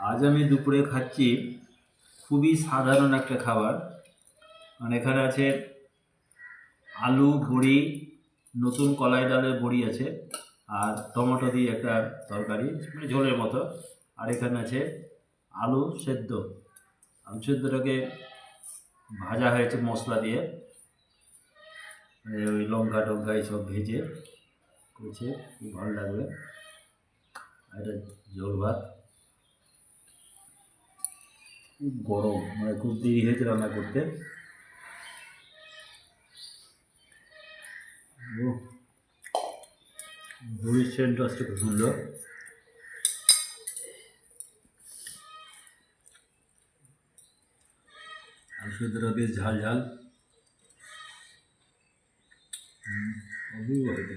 আজ আমি দুপুরে খাচ্ছি খুবই সাধারণ একটা খাবার। মানে এখানে আছে আলু বড়ি, নতুন কলাই ডালের বড়ি আছে, আর টমেটো দিয়ে একটা তরকারি মানে ঝোলের মতো। আর এখানে আছে আলু সেদ্ধ। আলু সেদ্ধটাকে ভাজা হয়েছে মশলা দিয়ে, ওই লঙ্কা টঙ্কা এইসব ভেজে করেছে, খুব ভালো লাগবে। আর এটা ঝোল ভাত, খুব গরম, মানে খুব দেরি হয়েছে রান্না করতে। বড়ির সেন্টটা আসছে খুব সুন্দর। আর সেদ্ধটা বেশ ঝাল ঝাল। অপূর্ব এটা।